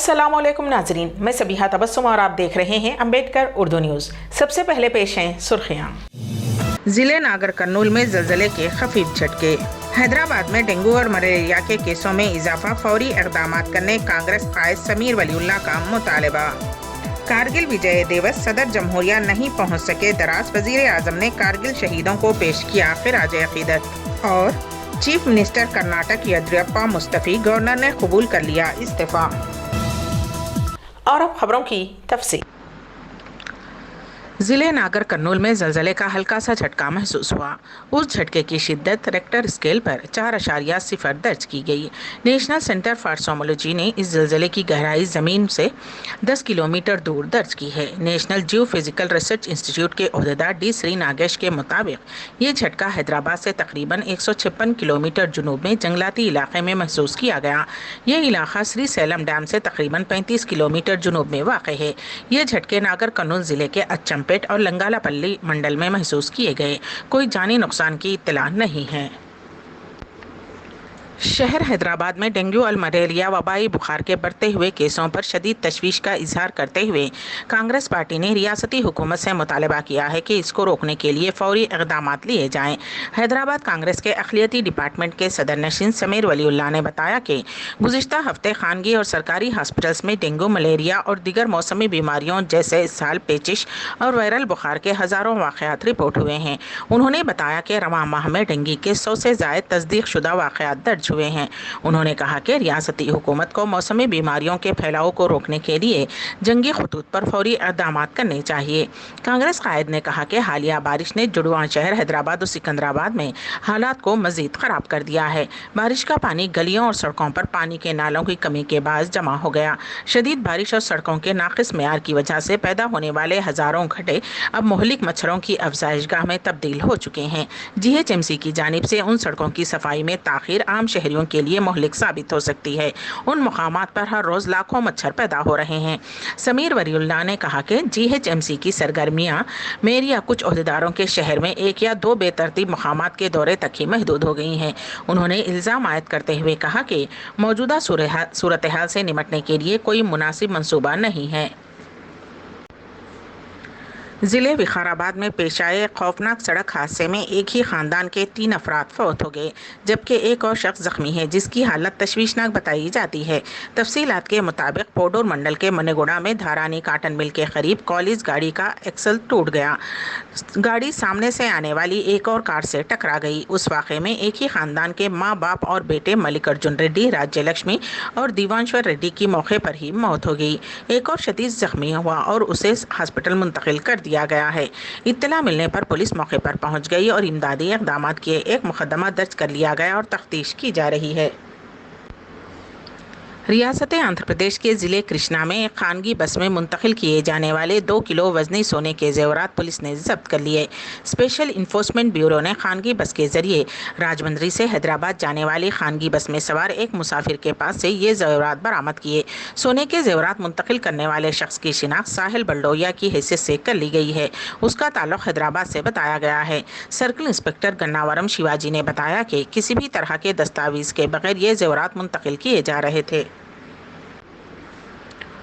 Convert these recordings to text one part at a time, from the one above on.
अस्सलामुअलैकुम नाजरीन, मैं सबीहा तबस्सुम और आप देख रहे हैं अम्बेडकर उर्दू न्यूज़। सबसे पहले पेश हैं सुर्खियाँ। जिले नागर कर्नूल में ज़लज़ले के खफीफ झटके। हैदराबाद में डेंगू और मलेरिया के केसों में इजाफा, फौरी इक़दाम करने कांग्रेस कायद समीर वलीउल्लाह का मुतालबा। कारगिल विजय दिवस, सदर जमहूरिया नहीं पहुँच सके दराज, वज़ीर आज़म ने कारगिल शहीदों को पेश किया खिराज अक़ीदत। और chief minister Karnataka Yediyurappa Mustafi, governor ने कबूल कर लिया इस्तीफ़ा। और अब खबरों की तफसील। ज़िले नागर कर्नूल में ज़लज़ले का हल्का सा झटका महसूस हुआ। उस झटके की शिद्दत रेक्टर स्केल पर 4.0 दर्ज की गई। नेशनल सेंटर फॉर सोमोलॉजी ने इस ज़लज़ले की गहराई ज़मीन से 10 किलोमीटर दूर दर्ज की है। नेशनल जियो फिजिकल रिसर्च इंस्टीट्यूट के ओहदेदार डी श्री नागेश के मुताबिक ये झटका हैदराबाद से तकरीबन 156 किलोमीटर जुनूब में जंगलाती इलाके में महसूस किया गया। ये इलाका श्री सैलम डैम से तकरीबन 35 किलोमीटर जुनूब में वाक़ है। ये झटके नागर कर्नूल ज़िले के अच्छम पेट और लंगालापल्ली मंडल में महसूस किए गए। कोई जानी नुकसान की इत्तला नहीं है। शहर हैदराबाद में डेंगू और मलेरिया वबाई बुखार के बढ़ते हुए केसों पर शदीद तशवीश का इजहार करते हुए कांग्रेस पार्टी ने रियासती हुकूमत से मुतालबा किया है कि इसको रोकने के लिए फौरी इक़दाम लिए जाएं। हैदराबाद कांग्रेस के अखिलती डिपार्टमेंट के सदर नशीन समीर वलीउल्लाह ने बताया कि गुज़िश्ता हफ्ते खानगी और सरकारी हॉस्पिटल्स में डेंगू, मलेरिया और दीगर मौसमी बीमारियों जैसे इसहाल, पेचिश और वायरल बुखार के हज़ारों वाक़यात रिपोर्ट हुए हैं। उन्होंने बताया कि रवां माह में डेंगू के 100 से ज़ायद तस्दीक शुदा वाक़यात दर्ज हुए हैं। उन्होंने कहा कि रियासती हुकूमत को मौसमी बीमारियों के फैलाव को रोकने के लिए जंगी खतूत पर फौरी इक़दाम करने चाहिए। कांग्रेस कायद ने कहा कि हालिया बारिश ने जुड़वां शहर हैदराबाद और सिकंदराबाद में हालात को मजीद ख़राब कर दिया है। बारिश का पानी गलियों और सड़कों पर पानी के नालों की कमी के बाद जमा हो गया। शदीद बारिश और सड़कों के नाक़िस मेयार की वजह से पैदा होने वाले हज़ारों घटे अब मुहलिक मच्छरों की अफजाइशगाह में तब्दील हो चुके हैं। GHMC की जानिब से उन सड़कों की सफाई में ताख़ीर आम शहरियों के लिए मुहलिक साबित हो सकती है। उन मकामात पर हर रोज़ लाखों मच्छर पैदा हो रहे हैं। समीर वलीउल्लाह ने कहा कि GHMC की सरगर्मियां मेयर या कुछ ओहदेदारों के शहर में 1 या 2 बेतरतीब मकामात के दौरे तक ही महदूद हो गई हैं। उन्होंने इल्ज़ाम आयद करते हुए कहा कि मौजूदा सूरत हाल से निपटने के लिए कोई मुनासिब मंसूबा नहीं है। ज़िले विकाराबाद में पेश आए खौफनाक सड़क हादसे में एक ही ख़ानदान के 3 अफराद फौत हो गए, जबकि एक और शख्स ज़ख्मी है, जिसकी हालत तशवीशनाक बताई जाती है। तफसीलात के मुताबिक पोडोर मंडल के मनेगुड़ा में धारानी काटन मिल के करीब कॉलेज गाड़ी का एक्सल टूट गया। गाड़ी सामने से आने वाली एक और कार से टकरा गई। उस वाक़े में एक ही ख़ानदान के माँ बाप और बेटे मल्लिकार्जुन रेड्डी, राज्य लक्ष्मी और दिवांश्वर रेड्डी की मौके पर ही मौत हो गई। एक और शदीद ज़ख्मी हुआ और उसे हॉस्पिटल मुंतकिल कर दिया गया है। इत्तला मिलने पर पुलिस मौके पर पहुंच गई और इमदादी इक़दाम किए। एक मुकदमा दर्ज कर लिया गया और तफ्तीश की जा रही है। रियासत आंध्र प्रदेश के ज़िले कृष्णा में एक खानगी बस में मुंतकिल किए जाने वाले 2 किलो वजनी सोने के जेवरात पुलिस ने जब्त कर लिए। स्पेशल इन्फोर्समेंट ब्यूरो ने खानगी बस के जरिए राजमंद्री से हैदराबाद जाने वाली खानगी बस में सवार एक मुसाफिर के पास से ये जेवरात बरामद किए। सोने के जेवरात मुंतकिल करने वाले शख्स की शिनाख्त साहिल बल्डोया की हैसियत से कर ली गई है। उसका ताल्लुक हैदराबाद से बताया गया है। सर्कल इंस्पेक्टर गन्नावरम शिवाजी ने बताया कि किसी भी तरह के दस्तावेज के बगैर ये जेवरात मुंतकिल किए जा रहे थे।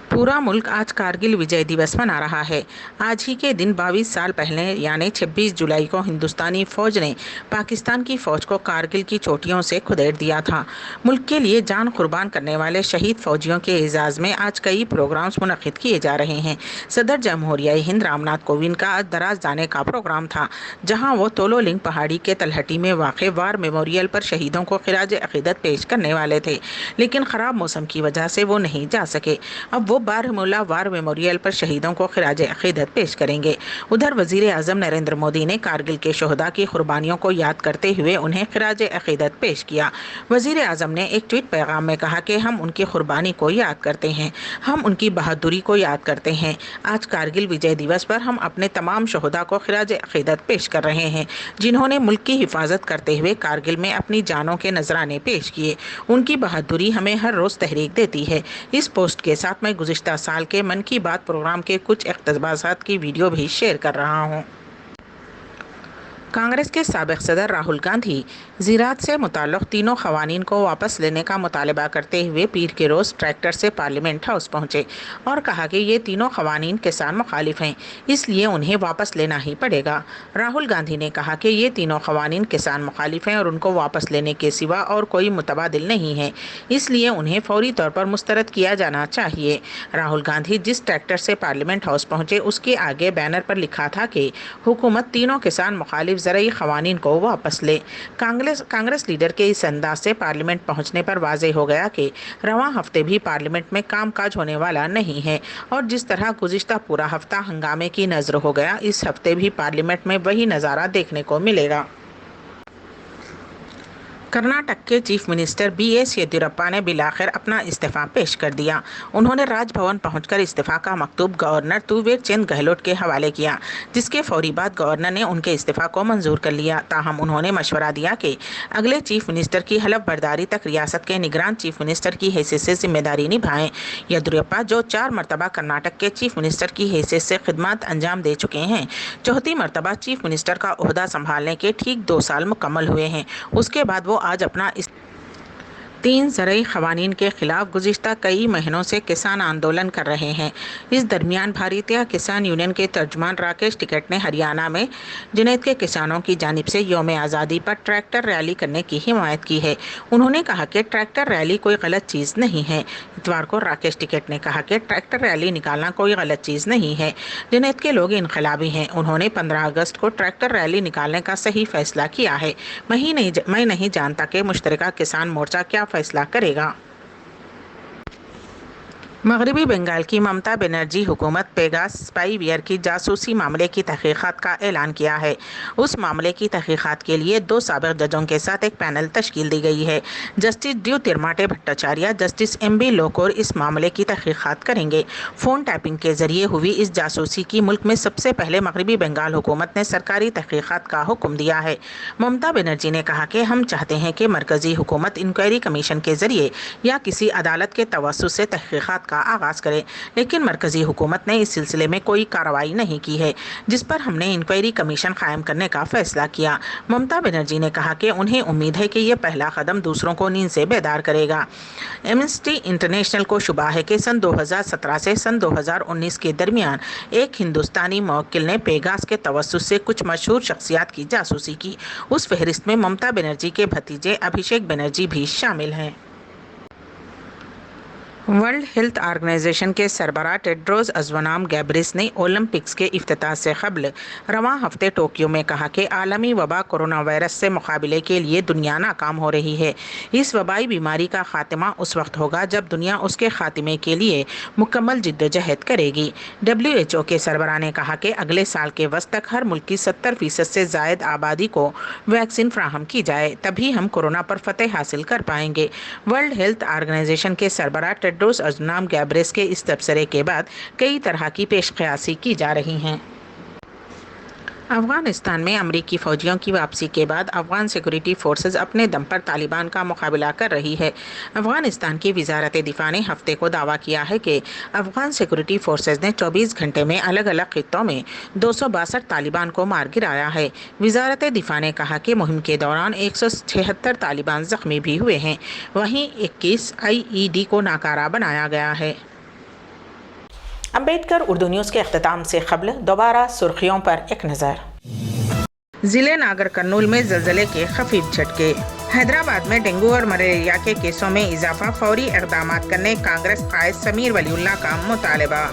पूरा मुल्क आज कारगिल विजय दिवस मना रहा है। आज ही के दिन 22 साल पहले यानी 26 जुलाई को हिंदुस्तानी फ़ौज ने पाकिस्तान की फ़ौज को कारगिल की चोटियों से खुदेड़ दिया था। मुल्क के लिए जान कुर्बान करने वाले शहीद फ़ौजियों के एजाज़ में आज कई प्रोग्राम्स मुनक़िद किए जा रहे हैं। सदर जमहूरिया हिंद रामनाथ कोविंद का आज दराज जाने का प्रोग्राम था, जहाँ वो तोलोलिंग पहाड़ी के तलहटी में वाक़ वार मेमोरियल पर शहीदों को खिराज अक़ीदत पेश करने वाले थे, लेकिन ख़राब मौसम की वजह से वो नहीं जा सके। अब वो बारहमुला वार मेमोरियल पर शहीदों को खिराज अक़ीदत पेश करेंगे। उधर वज़ीर आज़म नरेंद्र मोदी ने कारगिल के शहदा की कुर्बानियों को याद करते हुए उन्हें खिराज अक़ीदत पेश किया। वज़ीर आज़म ने एक ट्वीट पैगाम में कहा कि हम उनकी कुर्बानी को याद करते हैं, हम उनकी बहादुरी को याद करते हैं। आज कारगिल विजय दिवस पर हम अपने तमाम शहदा को खिराज अक़ीदत पेश कर रहे हैं, जिन्होंने मुल्क की हिफाजत करते हुए कारगिल में अपनी जानों के नजराने पेश किए। उनकी बहादुरी हमें हर रोज़ तहरीक देती है। इस पोस्ट के साथ मैं गुज़िश्ता साल के मन की बात प्रोग्राम के कुछ इक़्तिबासात की वीडियो भी शेयर कर रहा हूँ। कांग्रेस के साबिक सदर राहुल गांधी ज़राअत से मुताल्लिक़ तीनों ख़वानीन को वापस लेने का मुतालबा करते हुए पीर के रोज़ ट्रैक्टर से पार्लियामेंट हाउस पहुंचे और कहा कि ये तीनों ख़वानीन किसान मुखालिफ हैं, इसलिए उन्हें वापस लेना ही पड़ेगा। राहुल गांधी ने कहा कि ये तीनों ख़वानीन किसान मुखालिफ हैं और उनको वापस लेने के सिवा और कोई मुतबादिल नहीं है, इसलिए उन्हें फौरी तौर पर मुस्तरद किया जाना चाहिए। राहुल गांधी जिस ट्रैक्टर से पार्लियामेंट हाउस पहुंचे उसके आगे बैनर पर लिखा था कि हुकूमत तीनों किसान मुखालिफ ज़रई ख़वानीन को वापस ले। कांग्रेस लीडर के इस अंदाज से पार्लियामेंट पहुंचने पर वाज़ेह हो गया कि रवां हफ्ते भी पार्लियामेंट में कामकाज होने वाला नहीं है और जिस तरह गुज़िश्ता पूरा हफ्ता हंगामे की नज़र हो गया, इस हफ्ते भी पार्लियामेंट में वही नज़ारा देखने को मिलेगा। कर्नाटक के चीफ मिनिस्टर BS येदियुरप्पा ने बिलाखिर अपना इस्तीफ़ा पेश कर दिया। उन्होंने राजभवन पहुंचकर इस्तीफ़ा का मकतूब गवर्नर तुवेर चंद गहलोत के हवाले किया, जिसके फौरी बाद गवर्नर ने उनके इस्तीफ़ा को मंजूर कर लिया। ताहम उन्होंने मशवरा दिया कि अगले चीफ मिनिस्टर की हलफ बर्दारी तक रियासत के निगरान चीफ मिनिस्टर की हैसियत से जिम्मेदारी निभाएं। येदियुरप्पा, जो 4 मरतबा कर्नाटक के चीफ मिनिस्टर की हैसियत से खिदमत अंजाम दे चुके हैं, चौथी मरतबा चीफ मिनिस्टर का ओहदा संभालने के ठीक 2 साल मुकम्मल हुए हैं। उसके बाद वो आज अपना 3 ज़रई ख़वानीन के ख़िलाफ़ गुज़िश्ता कई महीनों से किसान आंदोलन कर रहे हैं। इस दरमियान भारतीय किसान यूनियन के तर्जुमान राकेश टिकैत ने हरियाणा में जुनैद के किसानों की जानिब से यौम आज़ादी पर ट्रैक्टर रैली करने की हिमायत की है। उन्होंने कहा कि ट्रैक्टर रैली कोई गलत चीज़ नहीं है। इतवार को राकेश टिकैत ने कहा कि ट्रैक्टर रैली निकालना कोई गलत चीज़ नहीं है। जुनैद के लोग इनकलाबी हैं। उन्होंने 15 अगस्त को ट्रैक्टर रैली निकालने का सही फैसला किया है। मैं नहीं जानता कि मुश्तरका किसान मोर्चा क्या फैसला करेगा। मगरबी बंगाल की ममता बनर्जी हुकूमत पेगास स्पाईवेयर की जासूसी मामले की तहकीकात का ऐलान किया है। उस मामले की तहकीकात के लिए 2 साबिक जजों के साथ एक पैनल तश्कील दी गई है। जस्टिस ड्यू तिरमाटे भट्टाचार्य, जस्टिस MB लोकुर इस मामले की तहकीकात करेंगे। फ़ोन टैपिंग के जरिए हुई इस जासूसी की मुल्क में सबसे पहले मगरबी बंगाल हुकूमत ने सरकारी तहकीकात का हुक्म दिया है। ममता बनर्जी ने कहा कि हम चाहते हैं कि मरकज़ी हुकूमत इंक्वायरी कमीशन के जरिए या किसी अदालत के तवस्सुत से तहकीकात का आगाज़ करे, लेकिन मरकज़ी हुकूमत ने इस सिलसिले में कोई कार्रवाई नहीं की है, जिस पर हमने इंक्वायरी कमीशन कायम करने का फैसला किया। ममता बनर्जी ने कहा कि उन्हें उम्मीद है कि ये पहला कदम दूसरों को नींद से बेदार करेगा। एमनेस्टी इंटरनेशनल को शुबा है कि सन 2017 से सन 2019 के दरमियान एक हिंदुस्तानी मवक्किल ने पेगास के तवस्सुत से कुछ मशहूर शख्सियात की जासूसी की। उस फहरिस्त में ममता बनर्जी के भतीजे अभिषेक बनर्जी भी शामिल हैं। वर्ल्ड हेल्थ ऑर्गेनाइजेशन के सरबराह टेड्रोस अज़नोम गैब्रियस ने ओलंपिक्स के इफ्तिताह से क़ब्ल रवां हफ्ते टोक्यो में कहा कि आलमी वबा कोरोना वायरस से मुकाबले के लिए दुनिया नाकाम हो रही है। इस वबाई बीमारी का खात्मा उस वक्त होगा जब दुनिया उसके खात्मे के लिए मुकम्मल जिद्दोजहद करेगी। WHO के सरबराह ने कहा कि अगले साल के वस्त तक हर मुल्क की 70% से ज़ायद आबादी को वैक्सीन फ्राहम की जाए, तभी हम कोरोना पर फतेह हासिल कर पाएंगे। वर्ल्ड हेल्थ ऑर्गेनाइजेशन के सरबराह टेड्रोस अज़नोम गैब्रियस के इस तबसरे के बाद कई तरह की पेशकयासी की जा रही हैं। अफ़गानिस्तान में अमरीकी फ़ौजियों की वापसी के बाद अफ़गान सिक्योरिटी फोर्सेस अपने दम पर तालिबान का मुकाबला कर रही है। अफ़गानिस्तान की वज़ारत दिफ़ा ने हफ्ते को दावा किया है कि अफ़गान सिक्योरिटी फोर्सेस ने 24 घंटे में अलग अलग खित्तों में 262 तालिबान को मार गिराया है। वज़ारत दिफ़ा ने कहा कि मुहिम के दौरान 176 तालिबान ज़ख्मी भी हुए हैं। वहीं 21 IED को नाकारा बनाया गया है। अम्बेडकर उर्दू न्यूज़ के अख्ताम से क़ब्ल दोबारा सुर्खियों पर एक नज़र। ज़िले नागर कर्नूल में ज़लज़ले के खफीफ झटके। हैदराबाद में डेंगू और मलेरिया के केसों में इजाफा, फौरी इक़दाम करने कांग्रेस कायद समीर वलीउल्लाह का मुतालबा।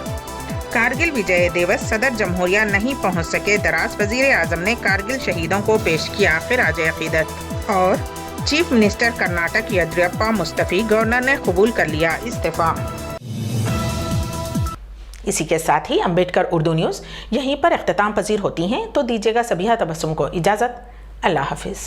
कारगिल विजय दिवस, सदर जमहूरिया नहीं पहुँच सके दराज, वज़ीर आज़म ने कारगिल शहीदों को पेश किया खिराज अक़ीदत। और chief minister Karnataka Yediyurappa Mustafi, governor ने कबूल कर लिया इस्तीफ़ा। इसी के साथ ही अम्बेडकर उर्दू न्यूज़ यहीं पर इख्तिताम पजीर होती हैं, तो दीजिएगा सबिहा तबस्सुम को इजाज़त। अल्लाह हाफिज़।